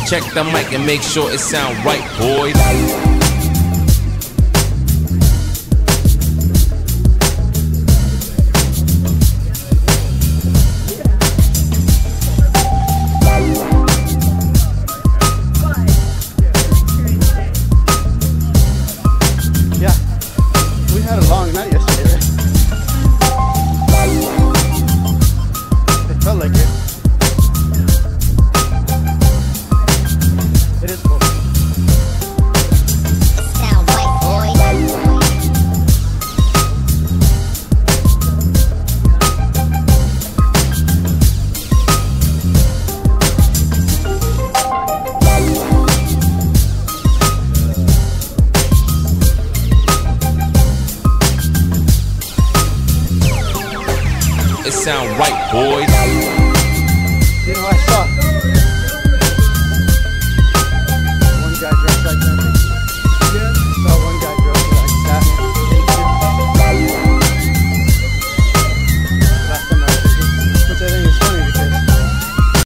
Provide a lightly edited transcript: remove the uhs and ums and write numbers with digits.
Check the mic and make sure it sound right, boys. Yeah, we had a long night yesterday, right? It felt like it. It is cool. Sound right, boy. It sound right, boys.